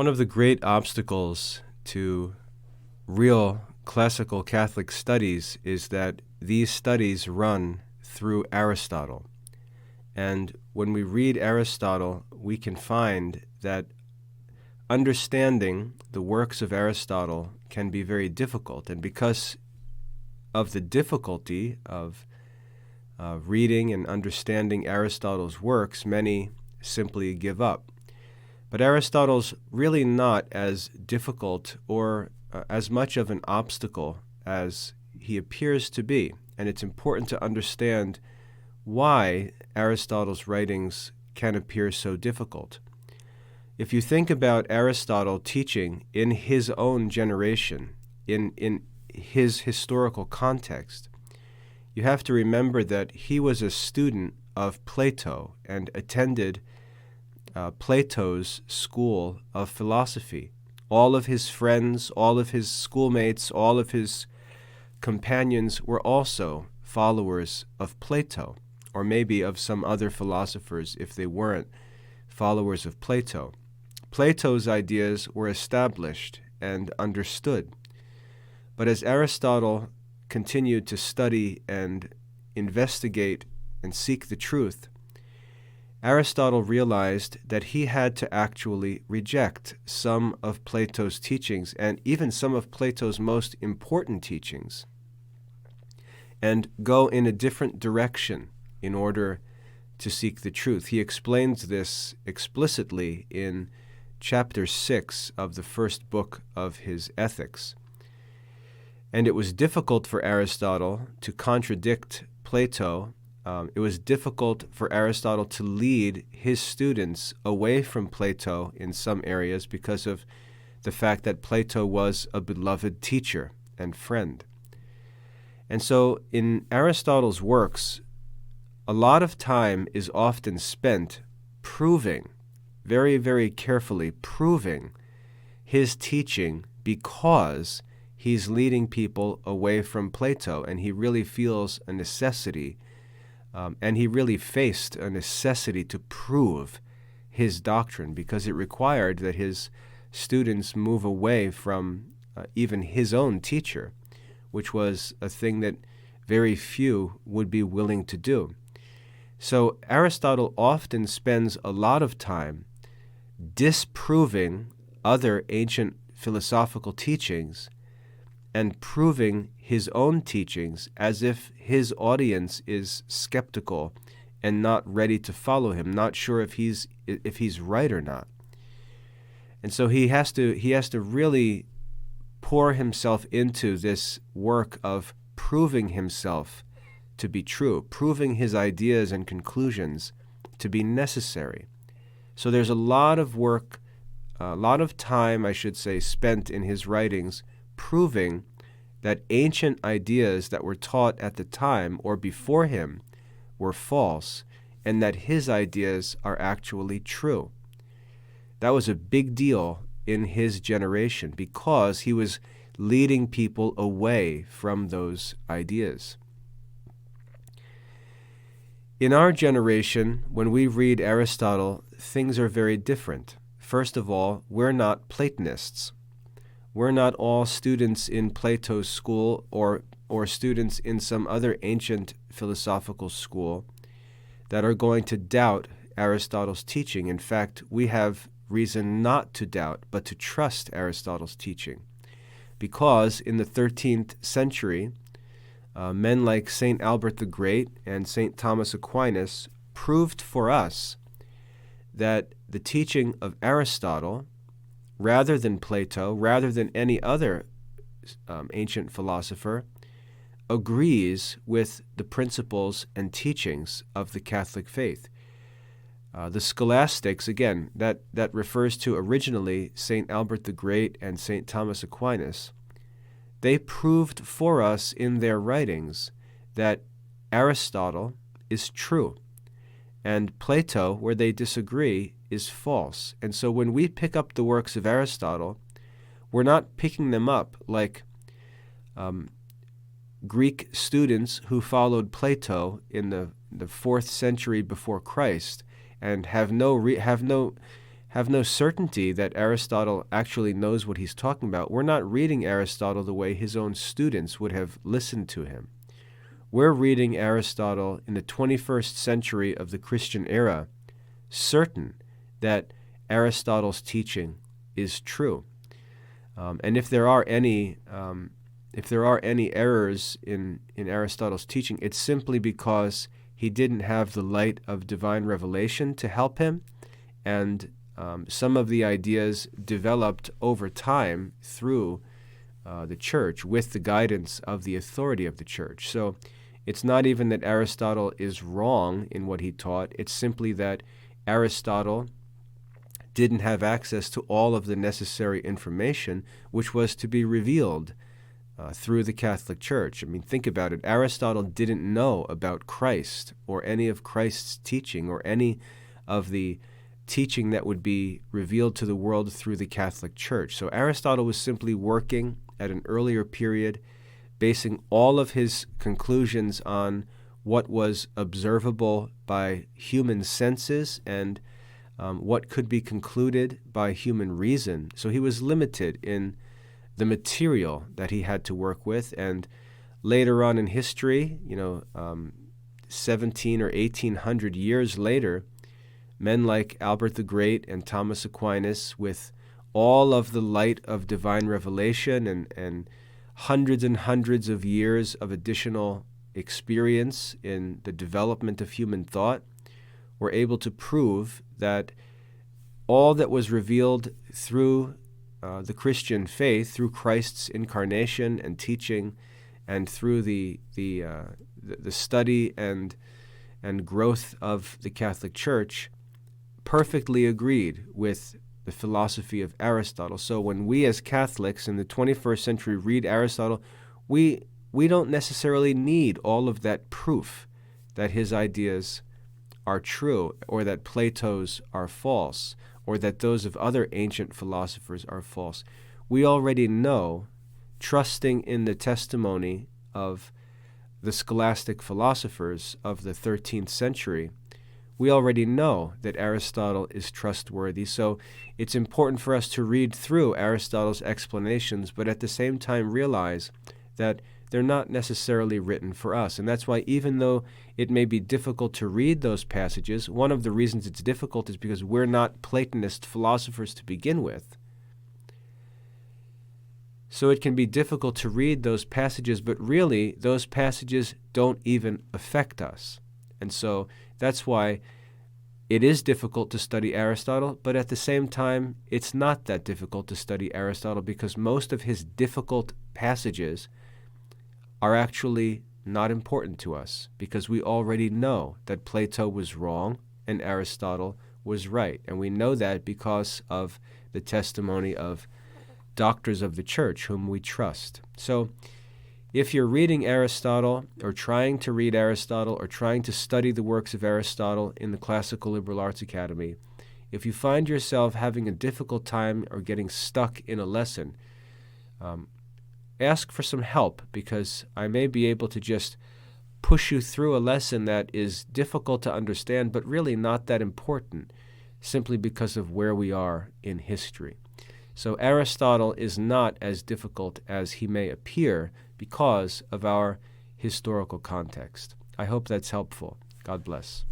One of the great obstacles to real classical Catholic studies is that these studies run through Aristotle. And when we read Aristotle, we can find that understanding the works of Aristotle can be very difficult. And because of the difficulty of reading and understanding Aristotle's works, many simply give up. But Aristotle's really not as difficult or as much of an obstacle as he appears to be. And it's important to understand why Aristotle's writings can appear so difficult. If you think about Aristotle teaching in his own generation, in his historical context, you have to remember that he was a student of Plato and attended Plato's school of philosophy. All of his friends, all of his schoolmates, all of his companions were also followers of Plato, or maybe of some other philosophers if they weren't followers of Plato. Plato's ideas were established and understood. But as Aristotle continued to study and investigate and seek the truth, Aristotle realized that he had to actually reject some of Plato's teachings and even some of Plato's most important teachings and go in a different direction in order to seek the truth. He explains this explicitly in chapter 6 of the first book of his Ethics. And it was difficult for Aristotle to contradict Plato. It was difficult for Aristotle to lead his students away from Plato in some areas because of the fact that Plato was a beloved teacher and friend. And so in Aristotle's works, a lot of time is often spent proving, very, very carefully proving his teaching because he's leading people away from Plato, and he really feels a necessity and he really faced a necessity to prove his doctrine because it required that his students move away from even his own teacher, which was a thing that very few would be willing to do. So Aristotle often spends a lot of time disproving other ancient philosophical teachings and proving his own teachings as if his audience is skeptical and not ready to follow him, not sure if he's right or not. And so he has to really pour himself into this work of proving himself to be true, proving his ideas and conclusions to be necessary. So there's a lot of work, a lot of time, I should say, spent in his writings proving that ancient ideas that were taught at the time or before him were false and that his ideas are actually true. That was a big deal in his generation because he was leading people away from those ideas. In our generation, when we read Aristotle, things are very different. First of all, we're not Platonists. We're not all students in Plato's school or students in some other ancient philosophical school that are going to doubt Aristotle's teaching. In fact, we have reason not to doubt, but to trust Aristotle's teaching. Because in the 13th century, men like St. Albert the Great and St. Thomas Aquinas proved for us that the teaching of Aristotle, rather than Plato, rather than any other ancient philosopher, agrees with the principles and teachings of the Catholic faith. The scholastics, again, that refers to originally St. Albert the Great and St. Thomas Aquinas, they proved for us in their writings that Aristotle is true, and Plato, where they disagree, is false. And so when we pick up the works of Aristotle, we're not picking them up like Greek students who followed Plato in the 4th century before Christ and have no have no certainty that Aristotle actually knows what he's talking about. We're not reading Aristotle the way his own students would have listened to him. We're reading Aristotle in the 21st century of the Christian era, certain that Aristotle's teaching is true. And if there are any errors in Aristotle's teaching, it's simply because he didn't have the light of divine revelation to help him, and some of the ideas developed over time through the church with the guidance of the authority of the church. So it's not even that Aristotle is wrong in what he taught. It's simply that Aristotle didn't have access to all of the necessary information which was to be revealed through the Catholic Church. I mean, think about it. Aristotle didn't know about Christ or any of Christ's teaching or any of the teaching that would be revealed to the world through the Catholic Church. So Aristotle was simply working at an earlier period, basing all of his conclusions on what was observable by human senses and what could be concluded by human reason. So he was limited in the material that he had to work with. And later on in history, 17 or 1800 years later, men like Albert the Great and Thomas Aquinas, with all of the light of divine revelation and hundreds of years of additional experience in the development of human thought, were able to prove that all that was revealed through the Christian faith, through Christ's incarnation and teaching, and through the study and growth of the Catholic Church, perfectly agreed with the philosophy of Aristotle. So when we as Catholics in the 21st century read Aristotle, we don't necessarily need all of that proof that his ideas are true, or that Plato's are false, or that those of other ancient philosophers are false. We already know, trusting in the testimony of the scholastic philosophers of the 13th century, we already know that Aristotle is trustworthy. So it's important for us to read through Aristotle's explanations, but at the same time realize that they're not necessarily written for us. And that's why, even though it may be difficult to read those passages, one of the reasons it's difficult is because we're not Platonist philosophers to begin with. So it can be difficult to read those passages, but really those passages don't even affect us. And so that's why it is difficult to study Aristotle, but at the same time, it's not that difficult to study Aristotle, because most of his difficult passages are actually not important to us, because we already know that Plato was wrong and Aristotle was right. And we know that because of the testimony of doctors of the church whom we trust. So if you're reading Aristotle, or trying to read Aristotle, or trying to study the works of Aristotle in the Classical Liberal Arts Academy, if you find yourself having a difficult time or getting stuck in a lesson, ask for some help, because I may be able to just push you through a lesson that is difficult to understand, but really not that important, simply because of where we are in history. So Aristotle is not as difficult as he may appear because of our historical context. I hope that's helpful. God bless.